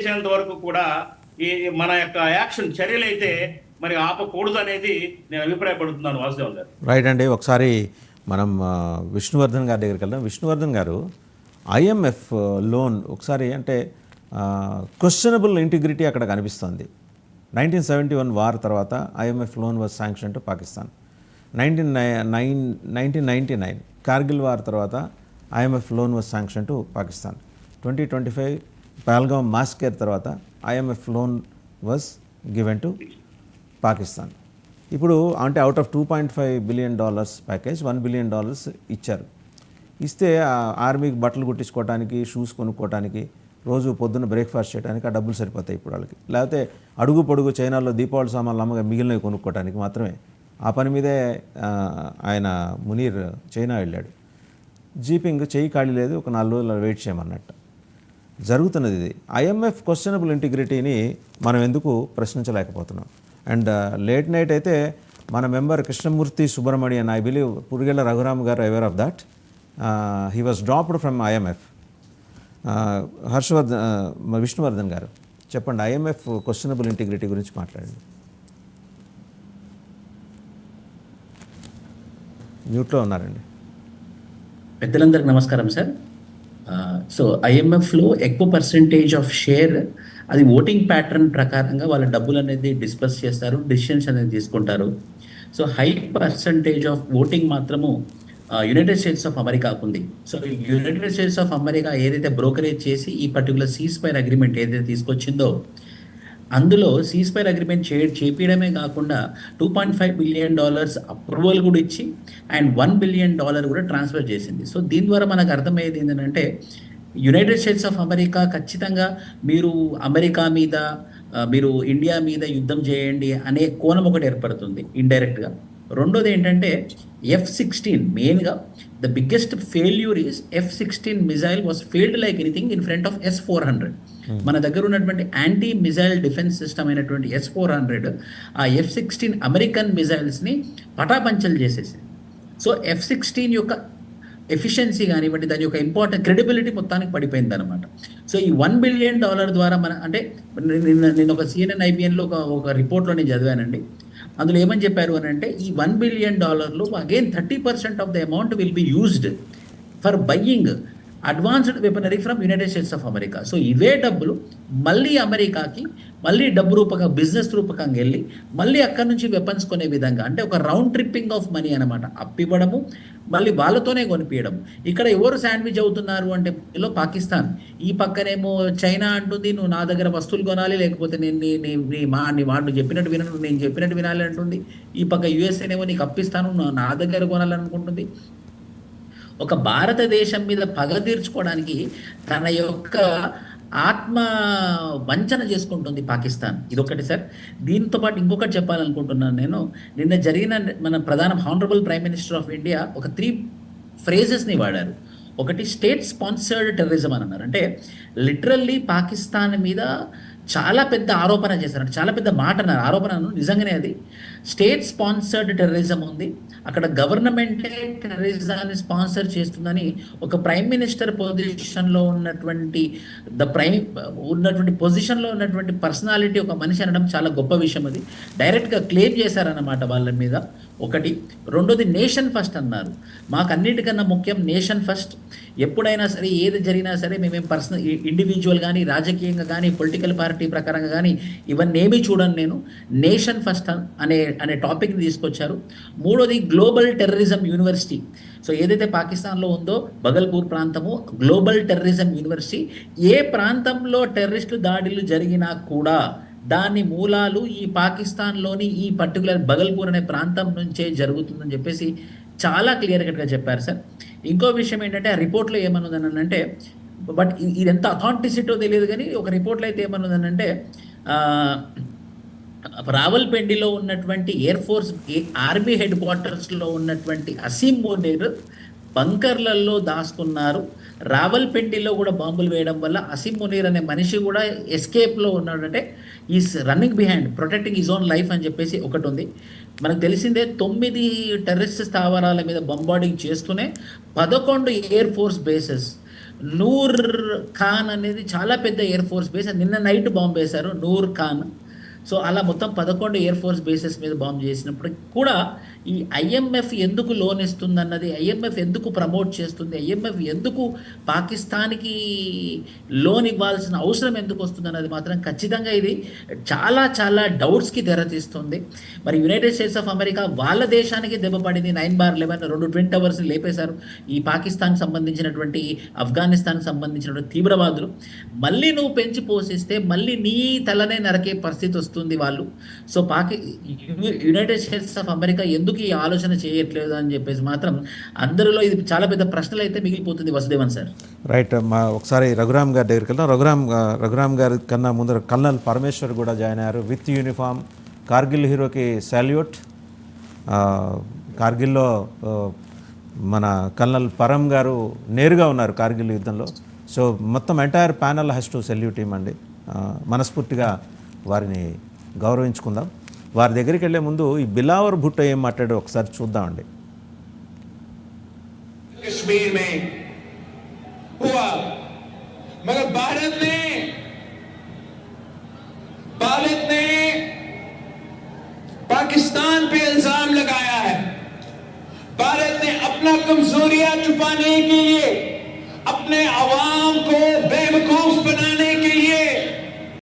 చేసేంత వరకు కూడా ఈ మన యొక్క యాక్షన్ చర్యలు అయితే మరి ఆపకూడదు అనేది నేను అభిప్రాయపడుతున్నాను వాసుదేవ్ గారు. రైట్ అండి. ఒకసారి మనం విష్ణువర్ధన్ గారి దగ్గరికి వెళ్దాం. విష్ణువర్ధన్ గారు, ఐఎంఎఫ్ లోన్ ఒకసారి అంటే క్వశ్చనబుల్ ఇంటిగ్రిటీ అక్కడ కనిపిస్తుంది. 1971 వార్ తర్వాత IMF loan was sanction to Pakistan. 1999 Kargil war తర్వాత IMF loan was sanction to Pakistan. 2025 Pahalgam massacre తర్వాత IMF loan was given to Pakistan. ఇప్పుడు అంటే out of $2.5 billion package $1 billion ఇచ్చారు. ఇస్తే ఆర్మీకి బట్టలు కుట్టించుకోవడానికి, షూస్ కొనుక్కోవడానికి, రోజు పొద్దున్న బ్రేక్ఫాస్ట్ చేయడానికి ఆ డబ్బులు సరిపోతాయి ఇప్పుడు వాళ్ళకి. లేకపోతే అడుగు పొడుగు చైనాలో దీపావళి సామాన్లు అమ్మగా మిగిలినవి కొనుక్కోవడానికి మాత్రమే. ఆ పని మీదే ఆయన మునీర్ చైనా వెళ్ళాడు. జీపింగ్ చేయి ఖాళీ లేదు, ఒక 4 రోజులు వెయిట్ చేయమన్నట్టు జరుగుతున్నది ఇది. ఐఎంఎఫ్ క్వశ్చనబుల్ ఇంటిగ్రిటీని మనం ఎందుకు ప్రశ్నించలేకపోతున్నాం? అండ్ లేట్ నైట్ అయితే మన member Krishnamurthy Subrahmanyan, I believe Purigela Raghuram garu aware of that, he was dropped from IMF. Vishnuvardhan garu చెప్పండి, ఐఎంఎఫ్ క్వశ్చనబుల్ ఇంటిగ్రిటీ గురించి మాట్లాడండి. మ్యూట్లో ఉన్నారండి. పెద్దలందరికీ నమస్కారం సార్. సో ఐఎంఎఫ్లో ఎక్కువ పర్సెంటేజ్ ఆఫ్ షేర్ అది ఓటింగ్ ప్యాటర్న్ ప్రకారంగా వాళ్ళ డబ్బులు అనేది డిస్బర్స్ చేస్తారు, డిసిషన్స్ అనేది తీసుకుంటారు. So high percentage of voting మాత్రము యునైటెడ్ స్టేట్స్ ఆఫ్ అమెరికాకు ఉంది. So United states of America ఏదైతే బ్రోకరేజ్ చేసి ఈ పర్టికులర్ సీజ్ఫైర్ అగ్రిమెంట్ ఏదైతే తీసుకొచ్చిందో, అందులో సీజ్ఫైర్ అగ్రిమెంట్ చేపించడమే కాకుండా $2.5 బిలియన్ అప్రూవల్ కూడా ఇచ్చి అండ్ $1 బిలియన్ కూడా ట్రాన్స్ఫర్ చేసింది. సో దీని ద్వారా మనకు అర్థమయ్యేది ఏంటంటే, యునైటెడ్ స్టేట్స్ ఆఫ్ అమెరికా ఖచ్చితంగా మీరు అమెరికా మీద, మీరు ఇండియా మీద యుద్ధం చేయండి అనే కోణం ఒకటి ఏర్పడుతుంది ఇండైరెక్ట్గా. రెండోది ఏంటంటే F-16 మెయిన్గా the biggest failure is F-16 missile was failed like anything in front of S-400. మన దగ్గర ఉన్నటువంటి యాంటీ మిజైల్ డిఫెన్స్ సిస్టమ్ అయినటువంటి S-400 ఆ F-16 అమెరికన్ మిజైల్స్ని పటాపంచలు చేసేసింది. సో F-16 యొక్క ఎఫిషియన్సీ కానివ్వండి, దాని యొక్క ఇంపార్టెంట్ క్రెడిబిలిటీ మొత్తానికి పడిపోయింది అనమాట. సో ఈ $1 బిలియన్ ద్వారా మన అంటే నేను ఒక CNN IBNలో ఒక రిపోర్ట్లో నేను చదివానండి. అందులో ఏమని చెప్పారు అని అంటే, ఈ $1 billion again 30% of the amount will be used for buying advanced weaponry from United states of America. So ఇవే డబ్బులు మళ్ళీ అమెరికాకి మళ్ళీ డబ్బు రూపకంగా, బిజినెస్ రూపకంగా వెళ్ళి మళ్ళీ అక్కడి నుంచి వెపన్స్ కొనే విధంగా, అంటే ఒక రౌండ్ ట్రిప్పింగ్ ఆఫ్ మనీ అనమాట. అప్పివ్వడము, మళ్ళీ వాళ్ళతోనే కొనిపించడం. ఇక్కడ ఎవరు శాండ్విచ్ అవుతున్నారు అంటే పాకిస్తాన్. ఈ పక్కనేమో చైనా అంటుంది, నువ్వు నా దగ్గర వస్తువులు కొనాలి, లేకపోతే నేను నీ వాడు చెప్పినట్టు వినను, నేను చెప్పినట్టు వినాలి అంటుంది. ఈ పక్క యుఎస్ఏనేమో నీకు అప్పిస్తాను, నా దగ్గర కొనాలనుకుంటుంది. ఒక భారతదేశం మీద పగ తీర్చుకోవడానికి తన యొక్క ఆత్మ వంచన చేసుకుంటుంది పాకిస్తాన్. ఇదొకటి సార్. దీంతో పాటు ఇంకొకటి చెప్పాలనుకుంటున్నాను నేను. నిన్న జరిగిన మన ప్రధాన honourable prime minister of India ఒక 3 ఫ్రేజెస్ని వాడారు. ఒకటి స్టేట్ స్పాన్సర్డ్ టెర్రరిజం అని అన్నారు. అంటే లిటరల్లీ పాకిస్తాన్ మీద చాలా పెద్ద ఆరోపణ చేశారు, అంటే చాలా పెద్ద మాట అన్నారు. ఆరోపణ నిజంగానే అది స్టేట్ స్పాన్సర్డ్ టెర్రరిజం ఉంది, అక్కడ గవర్నమెంటే టెర్రరిజాన్ని స్పాన్సర్ చేస్తుందని ఒక ప్రైమ్ మినిస్టర్ పొజిషన్లో ఉన్నటువంటి పొజిషన్లో ఉన్నటువంటి పర్సనాలిటీ ఒక మనిషి అనడం చాలా గొప్ప విషయం. అది డైరెక్ట్గా క్లెయిమ్ చేశారన్నమాట వాళ్ళ మీద. ఒకటి. రెండోది నేషన్ ఫస్ట్ అన్నారు. మాకు అన్నిటికన్నా ముఖ్యం నేషన్ ఫస్ట్. ఎప్పుడైనా సరే ఏది జరిగినా సరే మేమేం పర్సనల్ ఇండివిజువల్ కానీ, రాజకీయంగా కానీ, పొలిటికల్ పార్టీ ప్రకారంగా కానీ ఇవన్నీ ఏమీ చూడను నేను, నేషన్ ఫస్ట్ అనే టాపిక్ని తీసుకొచ్చారు. మూడోది గ్లోబల్ టెర్రరిజం యూనివర్సిటీ. సో ఏదైతే పాకిస్తాన్లో ఉందో బగల్పూర్ ప్రాంతము గ్లోబల్ టెర్రరిజం యూనివర్సిటీ, ఏ ప్రాంతంలో టెర్రరిస్టు దాడులు జరిగినా కూడా దాని మూలాలు ఈ పాకిస్తాన్లోని ఈ పర్టికులర్ బగల్పూర్ అనే ప్రాంతం నుంచే జరుగుతుందని చెప్పేసి చాలా క్లియర్ కట్గా చెప్పారు సార్. ఇంకో విషయం ఏంటంటే, ఆ రిపోర్ట్లో ఏమన్నదని అంటే, బట్ ఇది ఎంత అథాంటిసిటో తెలియదు కానీ ఒక రిపోర్ట్లో అయితే ఏమన్నదని అంటే, రావల్పిండిలో ఉన్నటువంటి ఎయిర్ ఫోర్స్ ఆర్మీ హెడ్ క్వార్టర్స్లో ఉన్నటువంటి అసీం మునీర్ బంకర్లలో దాచుకున్నారు. రావల్పిండిలో కూడా బాంబులు వేయడం వల్ల అసీం మునీర్ అనే మనిషి కూడా ఎస్కేప్లో ఉన్నాడంటే is running behind protecting his own life అని చెప్పేసి ఒకటి ఉంది. మనకు తెలిసిందే 9 టెర్రరిస్ట్ స్థావరాల మీద బంబార్డింగ్ చేస్తూనే 11 air force bases Noor Khan అనేది చాలా పెద్ద ఎయిర్ ఫోర్స్ బేస్. నిన్న నైట్ బాంబ్ వేశారు నూర్ ఖాన్. సో అలా మొత్తం 11 ఎయిర్ ఫోర్స్ బేసెస్ మీద బాంబ్ చేసినప్పటికి కూడా ఈ ఐఎంఎఫ్ ఎందుకు లోన్ ఇస్తుందన్నది, ఐఎంఎఫ్ ఎందుకు ప్రమోట్ చేస్తుంది, ఐఎంఎఫ్ ఎందుకు పాకిస్తాన్కి లోన్ ఇవ్వాల్సిన అవసరం ఎందుకు వస్తుంది అన్నది మాత్రం ఖచ్చితంగా ఇది చాలా చాలా డౌట్స్కి తెరతీస్తుంది. మరి యునైటెడ్ స్టేట్స్ ఆఫ్ అమెరికా వాళ్ళ దేశానికి దెబ్బపడింది. 9/11 2 ట్విన్ టవర్స్ని లేపేశారు ఈ పాకిస్తాన్కి సంబంధించినటువంటి, ఆఫ్ఘనిస్తాన్కి సంబంధించినటువంటి తీవ్రవాదులు. మళ్ళీ నువ్వు పెంచి పోషిస్తే మళ్ళీ నీ తలనే నరకే పరిస్థితి వస్తుంది వాళ్ళు. So United states of America ఎందుకు ఈ ఆలోచన చేయట్లేదు అని చెప్పేసి మాత్రం అందరిలో ఇది చాలా పెద్ద ప్రశ్నలు అయితే మిగిలిపోతుంది వసుదేవన్ సార్. రైట్. ఒకసారి రఘురామ్ గారి దగ్గరికి వెళ్దాం. రఘురామ్ గారి కన్నా ముందర కల్నల్ పరమేశ్వర్ కూడా జాయిన్ అయ్యారు విత్ యూనిఫామ్. కార్గిల్ హీరోకి సాల్యూట్. కార్గిల్లో మన కల్నల్ పరం గారు నేరుగా ఉన్నారు కార్గిల్ యుద్ధంలో. సో మొత్తం entire panel has to salute team అండి. మనస్ఫూర్తిగా వారిని గౌరవించుకుందాం. వారి దగ్గరికి వెళ్ళే ముందు ఈ బిలావర్ భుట్టో ఏం మాట్లాడో ఒకసారి చూద్దామండి. कश्मीर में हुआ, मगर भारत ने पाकिस्तान पे इल्जाम लगाया है. भारत ने अपना कमजोरियां छुपाने के लिए अपने अवाम को बेवकूफ बनाया.